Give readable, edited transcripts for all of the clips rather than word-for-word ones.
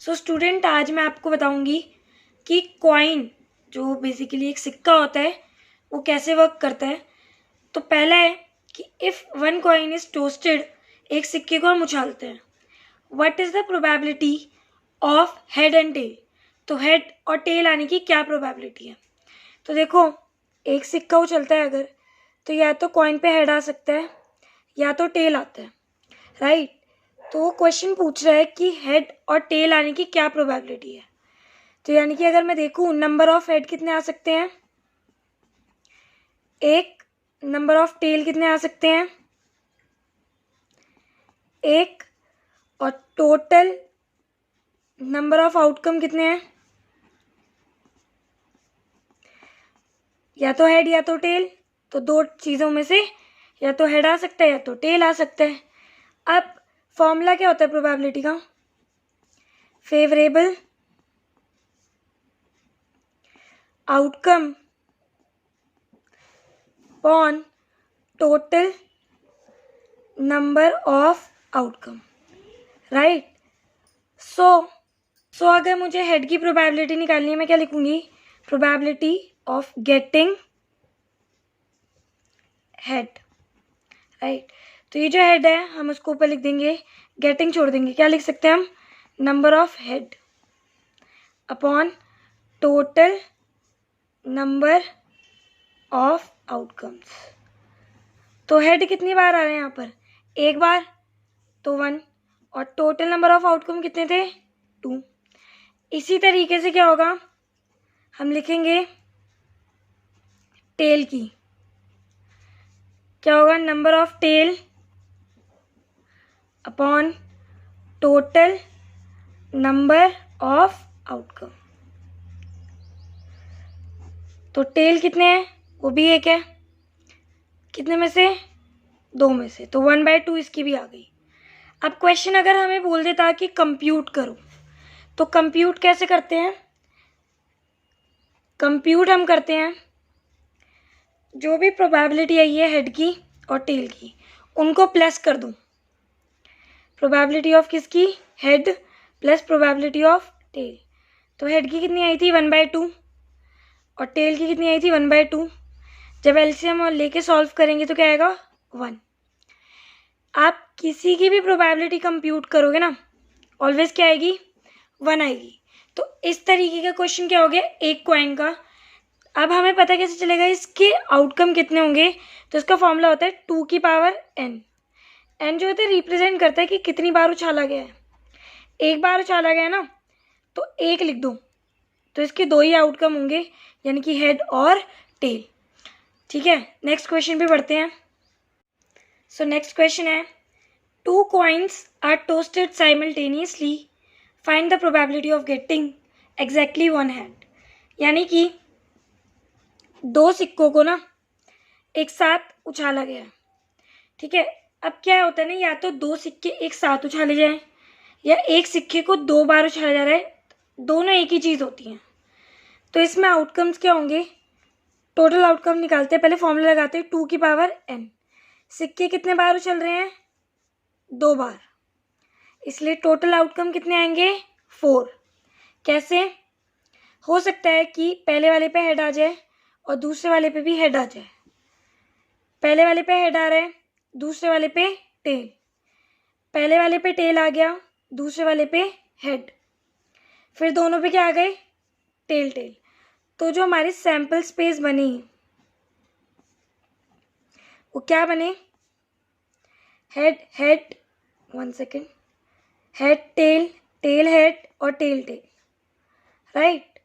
So student, आज मैं आपको बताऊंगी कि कॉइन जो बेसिकली एक सिक्का होता है वो कैसे वर्क करता है। तो पहला है कि if one coin is tossed, एक सिक्के को हम उछालते हैं, what is the probability of head and tail. तो हेड और टेल आने की क्या प्रोबेबिलिटी है। तो देखो, एक सिक्का उछलता है अगर, तो या तो कॉइन पे हेड आ सकता है या तो टेल आता है, राइट। तो वो क्वेश्चन पूछ रहा है कि हेड और टेल आने की क्या प्रोबेबिलिटी है। तो यानी कि अगर मैं देखूँ, नंबर ऑफ हेड कितने आ सकते हैं, एक। नंबर ऑफ टेल कितने आ सकते हैं, एक। और टोटल नंबर ऑफ आउटकम कितने हैं, या तो हेड या तो टेल। तो दो चीज़ों में से या तो हेड आ सकता है या तो टेल आ सकता है। अब फॉर्मूला क्या होता है प्रोबेबिलिटी का, favourable outcome upon total number of outcome, right. So अगर मुझे हेड की प्रोबेबिलिटी निकालनी है, मैं क्या लिखूंगी, probability of getting head, right. तो ये जो हेड है हम उसको ऊपर लिख देंगे, गेटिंग छोड़ देंगे, क्या लिख सकते हैं हम, number of head upon total number of outcomes. तो हेड कितनी बार आ रहे हैं यहाँ पर, एक बार, तो 1। और टोटल नंबर ऑफ आउटकम कितने थे, 2। इसी तरीके से क्या होगा, हम लिखेंगे टेल की, क्या होगा, number of tail upon total number of outcome. तो टेल कितने हैं, वो भी एक है, कितने में से, 2 में से, तो 1/2 इसकी भी आ गई। अब क्वेश्चन अगर हमें बोल देता कि कंप्यूट करो, तो कंप्यूट कैसे करते हैं, कंप्यूट हम करते हैं, जो भी प्रोबेबिलिटी आई है हेड की और टेल की, उनको प्लस कर दूं। प्रोबेबिलिटी ऑफ किसकी, head plus probability of tail. तो हेड की कितनी आई थी, 1/2, और टेल की कितनी आई थी, 1/2। जब एलसीएम और लेके सॉल्व करेंगे तो क्या आएगा, 1। आप किसी की भी प्रोबेबिलिटी कंप्यूट करोगे ना, ऑलवेज क्या आएगी, 1 आएगी। तो इस तरीके का क्वेश्चन क्या हो गया, एक कॉइन का। अब हमें पता कैसे चलेगा इसके आउटकम कितने होंगे, तो इसका फॉर्मूला होता है 2 की पावर n। n जो होता है रिप्रेजेंट करता है कि कितनी बार उछाला गया है। एक बार उछाला गया ना, तो 1 लिख दो, तो इसके 2 ही आउटकम होंगे, यानी कि हेड और टेल। ठीक है, नेक्स्ट क्वेश्चन पे बढ़ते हैं। सो नेक्स्ट क्वेश्चन है, 2 coins are tossed simultaneously, find the probability of getting exactly 1 head. यानी कि 2 सिक्कों को ना एक साथ उछाला गया, ठीक है। अब क्या होता है ना, या तो 2 सिक्के एक साथ उछाले जाएं या एक सिक्के को 2 बार उछाला जा रहा है, दोनों एक ही चीज़ होती हैं। तो इसमें आउटकम्स क्या होंगे, टोटल आउटकम निकालते हैं, पहले फॉर्मूला लगाते हैं 2 की पावर n। सिक्के कितने बार उछल रहे हैं, 2 बार, इसलिए टोटल आउटकम कितने आएंगे, 4। कैसे हो सकता है कि पहले वाले पे हेड आ जाए और दूसरे वाले पे भी हेड आ जाए, पहले वाले पे हेड आ रहा है, दूसरे वाले पे टेल, पहले वाले पे टेल आ गया, दूसरे वाले पे हेड, फिर दोनों पे क्या आ गए, टेल टेल। तो जो हमारी सैंपल स्पेस बनी वो क्या बने, head head, 1 second, head tail, tail head और टेल टेल, राइट।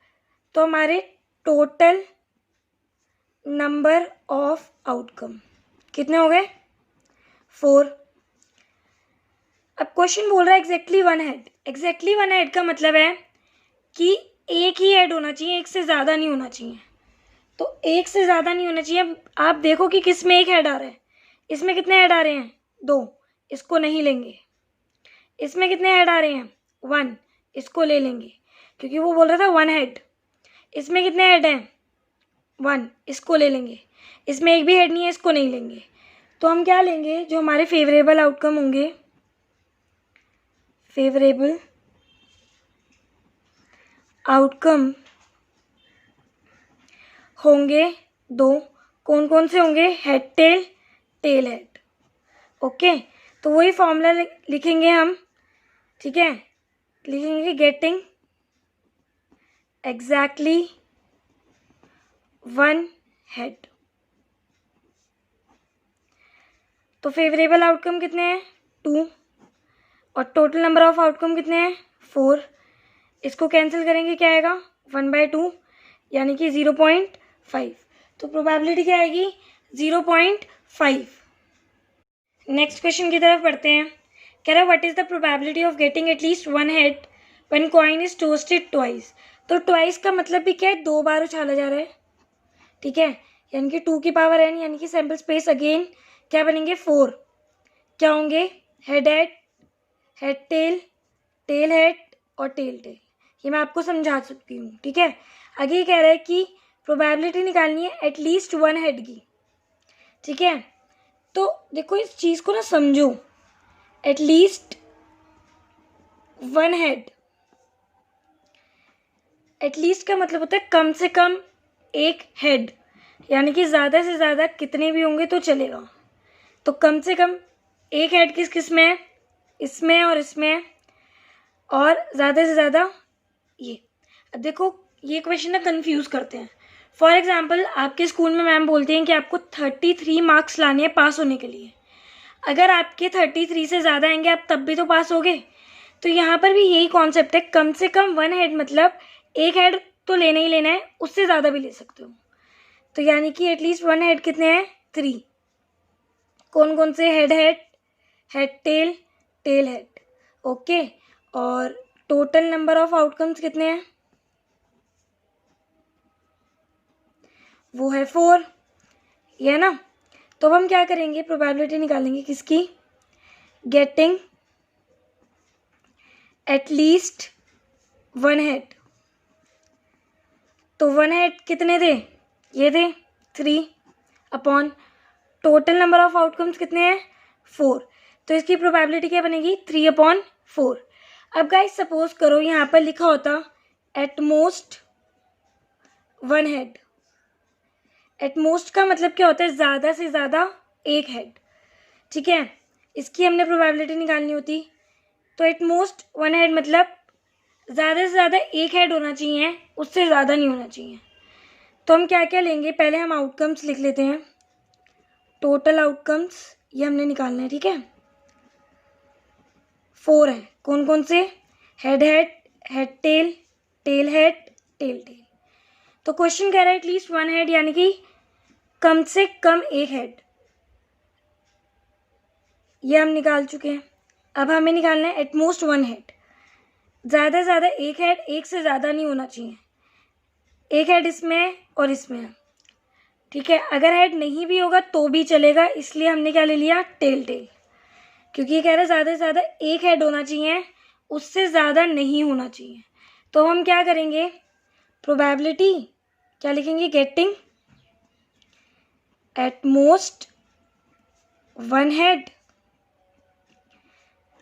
तो हमारे टोटल नंबर ऑफ आउटकम कितने हो गए, 4। अब क्वेश्चन बोल रहा है एग्जैक्टली 1 हेड। एग्जैक्टली 1 हेड का मतलब है कि एक ही हेड होना चाहिए, एक से ज़्यादा नहीं होना चाहिए। तो एक से ज़्यादा नहीं होना चाहिए। आप देखो कि किस में एक हेड आ रहा है, इसमें कितने हेड आ रहे हैं, 2, इसको नहीं लेंगे। इसमें कितने हेड आ रहे हैं, 1, इसको ले लेंगे, क्योंकि वो बोल रहा था 1 हेड। इसमें कितने हेड हैं, 1, इसको ले लेंगे। इसमें एक भी हेड नहीं है, इसको नहीं लेंगे। तो हम क्या लेंगे, जो हमारे फेवरेबल आउटकम होंगे, फेवरेबल आउटकम होंगे दो, कौन कौन से होंगे? Head tail, tail head. Okay, तो वही फॉर्मूला लिखेंगे हम, ठीक है, लिखेंगे गेटिंग एग्जैक्टली वन हेड। तो फेवरेबल आउटकम कितने हैं? 2, और टोटल नंबर ऑफ आउटकम कितने हैं? 4। इसको कैंसिल करेंगे, क्या आएगा? 1/2, यानी कि 0.5। तो प्रोबेबिलिटी क्या आएगी? 0.5। नेक्स्ट क्वेश्चन की तरफ बढ़ते हैं। कह रहा है what is the probability of getting at least one head when coin is toasted twice. तो ट्वाइस का मतलब भी क्या है? 2 बार उछाला जा रहा है, ठीक है, यानी कि 2 की पावर n, यानी कि सैम्पल स्पेस अगेन क्या बनेंगे? 4। क्या होंगे? Head head, head tail, tail head और टेल टेल। ये मैं आपको समझा सकती हूँ, ठीक है। आगे कह रहा है कि प्रोबेबिलिटी निकालनी है एटलीस्ट वन हेड की, ठीक है। तो देखो इस चीज़ को ना समझो, एटलीस्ट वन हेड, एटलीस्ट का मतलब होता है कम से कम एक हेड, यानी कि ज़्यादा से ज़्यादा कितने भी होंगे तो चलेगा। तो कम से कम एक हेड किस किस में है? इसमें और इसमें, और ज़्यादा से ज़्यादा ये। अब देखो ये क्वेश्चन ना कंफ्यूज करते हैं। फॉर एग्जाम्पल आपके स्कूल में मैम बोलती हैं कि आपको 33 मार्क्स लाने हैं पास होने के लिए। अगर आपके 33 से ज़्यादा आएंगे आप तब भी तो पास होगे। तो यहाँ पर भी यही कॉन्सेप्ट है, कम से कम वन हेड, मतलब एक हेड तो लेना ही लेना है, उससे ज़्यादा भी ले सकते हो। तो यानी कि एटलीस्ट वन हेड कितने हैं? 3। कौन कौन से? Head head, head tail, tail head. Okay, और टोटल नंबर ऑफ आउटकम्स कितने हैं? वो है 4, ये है ना। तो हम क्या करेंगे? प्रोबेबिलिटी निकालेंगे किसकी? Getting at least one head. तो वन हेड कितने थे? ये थे 3 upon total number of outcomes कितने हैं? 4। तो इसकी प्रोबेबिलिटी क्या बनेगी? 3/4। अब गाइस सपोज करो यहाँ पर लिखा होता at most one head. At most का मतलब क्या होता है? ज़्यादा से ज़्यादा एक हेड, ठीक है। इसकी हमने प्रोबेबिलिटी निकालनी होती। तो एट मोस्ट वन हेड मतलब ज़्यादा से ज़्यादा एक हेड होना चाहिए, उससे ज़्यादा नहीं होना चाहिए। तो हम क्या क्या लेंगे? पहले हम आउटकम्स लिख लेते हैं। टोटल आउटकम्स ये हमने निकालना है, ठीक है। 4 है, कौन कौन से? Head head, head tail, tail head, tail tail. तो क्वेश्चन कह रहा है एटलीस्ट वन हेड, यानी कि कम से कम एक हेड, ये हम निकाल चुके हैं। अब हमें निकालना है एटमोस्ट वन हेड। ज़्यादा से ज़्यादा एक हेड, एक से ज़्यादा नहीं होना चाहिए। एक हेड इसमें और इसमें, ठीक है। अगर हेड नहीं भी होगा तो भी चलेगा, इसलिए हमने क्या ले लिया? टेल टेल, क्योंकि ये कह रहा है ज़्यादा से ज़्यादा एक हेड होना चाहिए, उससे ज़्यादा नहीं होना चाहिए। तो हम क्या करेंगे? प्रोबेबिलिटी क्या लिखेंगे? Getting at most one head.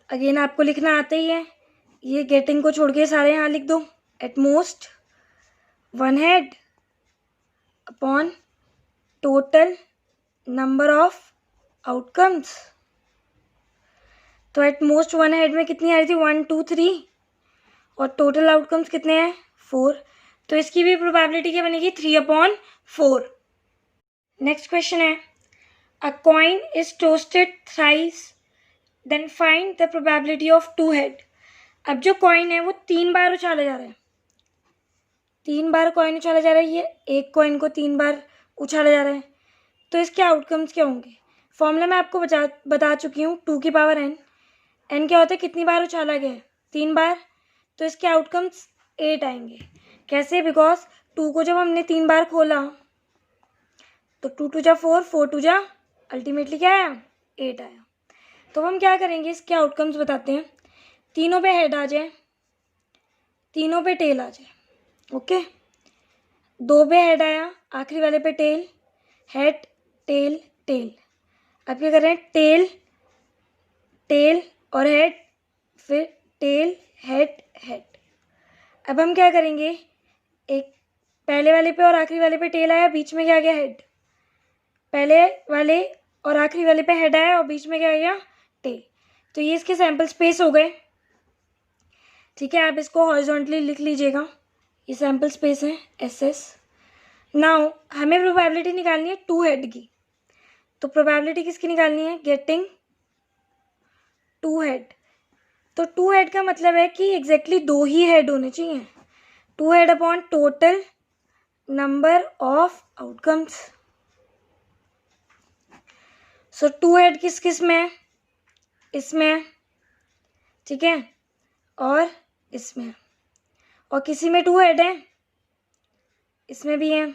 Again आपको लिखना आता ही है, ये गेटिंग को छोड़ के सारे यहाँ लिख दो। At most one head upon total number of outcomes. तो एट मोस्ट वन हेड में कितनी आ रही थी? 1 2 3, और टोटल आउटकम्स कितने हैं? 4। तो इसकी भी प्रोबेबिलिटी क्या बनेगी? 3/4। नेक्स्ट क्वेश्चन है, a coin is tossed thrice then find the probability of two head. अब जो कॉइन है वो 3 बार उछाला जा रहा है, 3 बार कॉइन उछाला जा रहा है। ये एक कॉइन को 3 बार उछाला जा रहा है, तो इसके आउटकम्स क्या होंगे? फॉर्मूला मैं आपको बता चुकी हूँ, 2 की पावर n। n क्या होता है? कितनी बार उछाला गया है? 3 बार। तो इसके आउटकम्स 8 आएंगे। कैसे? बिकॉज 2 को जब हमने 3 बार खोला तो 2 2 जा 4, 4 2 जा, अल्टीमेटली क्या आया? 8 आया। तो हम क्या करेंगे? इसके आउटकम्स बताते हैं। तीनों पे हेड आ जाए, तीनों पे टेल आ जाए, ओके। 2 पे हेड आया, आखिरी वाले पे टेल, हेड टेल टेल। अब क्या कर रहे हैं? टेल टेल और हेड, फिर टेल हेड हेड। अब हम क्या करेंगे, एक पहले वाले पे और आखिरी वाले पे टेल आया, बीच में क्या आ गया, हेड। पहले वाले और आखिरी वाले पे हेड आया और बीच में क्या आ गया, टेल। तो ये इसके सैम्पल स्पेस हो गए। ठीक है, आप इसको हॉरिजॉन्टली लिख लीजिएगा, ये सैम्पल स्पेस है SS। नाउ हमें प्रोबेबिलिटी निकालनी है टू हेड की। तो प्रोबेबिलिटी किसकी निकालनी है, गेटिंग टू हेड। तो टू हेड का मतलब है कि एग्जैक्टली दो ही हेड होने चाहिए। Two head upon total number of outcomes. So two head किस किस में, इसमें, ठीक है, और इसमें, और किसी में टू हेड है, इसमें भी है।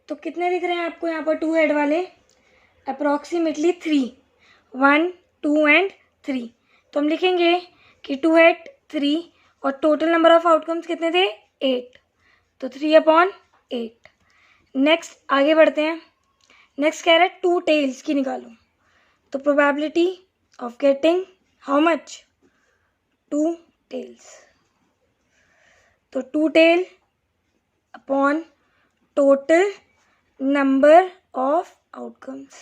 तो कितने दिख रहे हैं आपको यहाँ पर टू हेड वाले, अप्रॉक्सीमेटली 3, 1 2 एंड 3। तो हम लिखेंगे कि टू हेड 3 और टोटल नंबर ऑफ आउटकम्स कितने थे, 8। तो 3/8। नेक्स्ट आगे बढ़ते हैं। नेक्स्ट कह रहा है टू टेल्स की निकालो। तो probability of getting how much, two tails. तो two tail upon total number of outcomes.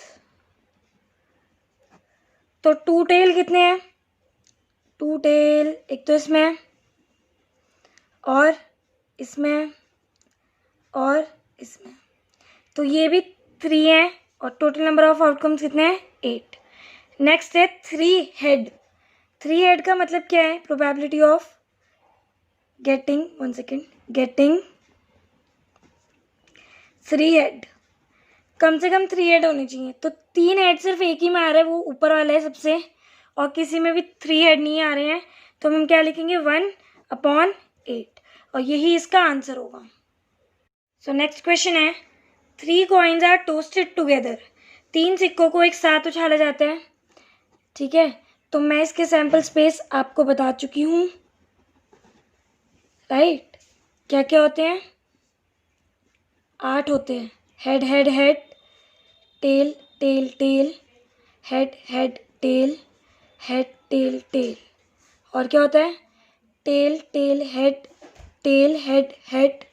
तो टू टेल कितने हैं, टू टेल एक तो इसमें और इसमें और इसमें, तो ये भी 3 हैं और टोटल नंबर ऑफ आउटकम्स कितने हैं, 8। नेक्स्ट है थ्री हेड। थ्री हेड का मतलब क्या है, probability of getting, one second, getting three head. कम से कम 3 हेड होने चाहिए। तो 3 हेड सिर्फ एक ही में आ रहा है, वो ऊपर वाला है सबसे, और किसी में भी 3 हेड नहीं आ रहे हैं। तो हम क्या लिखेंगे, 1/8, और यही इसका आंसर होगा। सो नेक्स्ट क्वेश्चन है, 3 कॉइन्स आर टोस्टेड टुगेदर। 3 सिक्कों को एक साथ उछाला जाता है। ठीक है, तो मैं इसके सैम्पल स्पेस आपको बता चुकी हूँ, राइट। क्या क्या होते हैं, 8 होते हैं। Head head head, tail tail tail, head head tail, head tail tail, और क्या होता है, tail tail head, tail head head,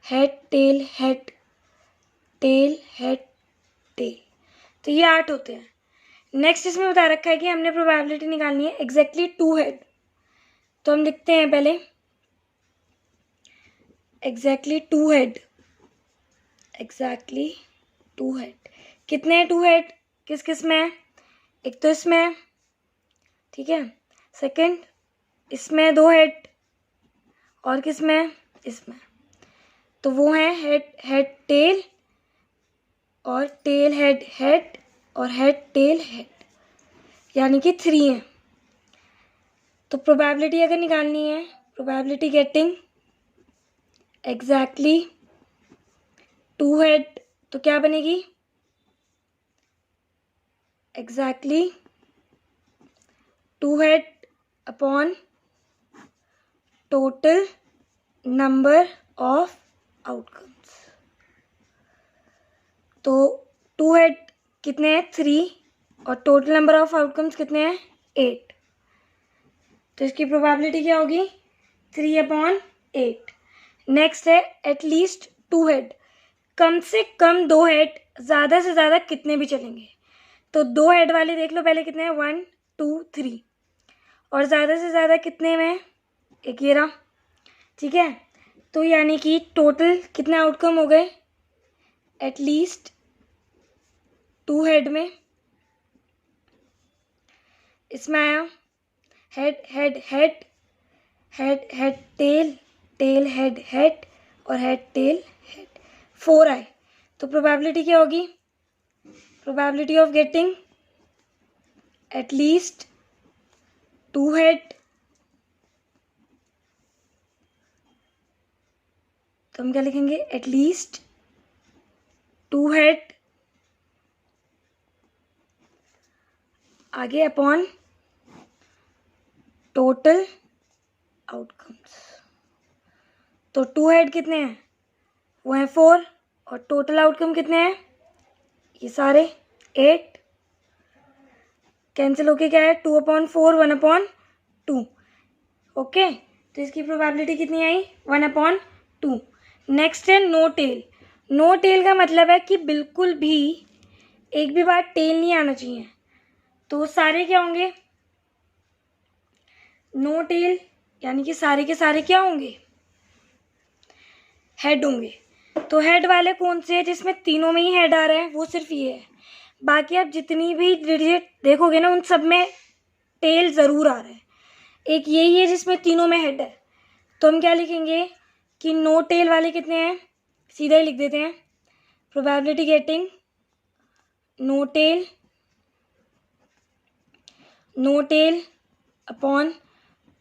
head tail head, tail head tail. तो ये 8 होते हैं। नेक्स्ट इसमें बता रखा है कि हमने प्रोबेबिलिटी निकालनी है एग्जैक्टली टू हेड। तो हम लिखते हैं पहले exactly two head, exactly two head. कितने हैं टू हेड, किस किस में है, एक तो इसमें है, ठीक है, सेकंड इसमें 2 हेड, और किस में है, इसमें। तो वो है हेड हेड टेल, और टेल हेड हेड, और हेड टेल हेड, यानी कि 3 है। तो प्रोबेबिलिटी अगर निकालनी है, probability getting exactly two head, तो क्या बनेगी, exactly two head upon total number of outcomes. तो टू हेड कितने हैं, 3, और टोटल नंबर ऑफ आउटकम्स कितने हैं, 8। तो इसकी प्रोबेबिलिटी क्या होगी, 3/8। नेक्स्ट है एटलीस्ट टू हेड। कम से कम 2 हेड, ज़्यादा से ज़्यादा कितने भी चलेंगे। तो 2 हेड वाले देख लो पहले कितने हैं, 1 2 3, और ज़्यादा से ज़्यादा कितने में, 11। ठीक है, तो यानी कि टोटल कितने आउटकम हो गए, एटलीस्ट टू हेड में। इसमें आया head head head, head head tail, tail head head, और हेड टेल हेड, 4 आए। तो प्रोबेबिलिटी क्या होगी, probability of getting at least to head. तो हम क्या लिखेंगे, एटलीस्ट टू हेड, आगे अपॉन टोटल आउटकम्स। तो टू हेड कितने हैं, वो हैं 4, और टोटल आउटकम कितने हैं, ये सारे 8। कैंसिल होके क्या है, 2/4 1/2। ओके, तो इसकी प्रोबेबिलिटी कितनी आई 1/2। नेक्स्ट है नो टेल। नो टेल का मतलब है कि बिल्कुल भी एक भी बार टेल नहीं आना चाहिए। तो सारे क्या होंगे, नो टेल यानी कि सारे के सारे क्या होंगे, हेड होंगे। तो हेड वाले कौन से हैं, जिसमें तीनों में ही हेड आ रहा है, वो सिर्फ ये है। बाकी आप जितनी भी डिजिट देखोगे ना, उन सब में टेल ज़रूर आ रहा है। एक यही है जिसमें तीनों में हेड है। तो हम क्या लिखेंगे कि नो टेल वाले कितने हैं, सीधा ही लिख देते हैं, probability getting no tail upon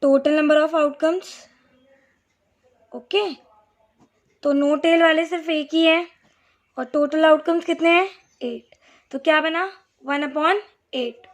total number of outcomes. Okay, तो नो टेल वाले सिर्फ एक ही है और टोटल आउटकम्स कितने हैं 8। तो क्या बना 1/8।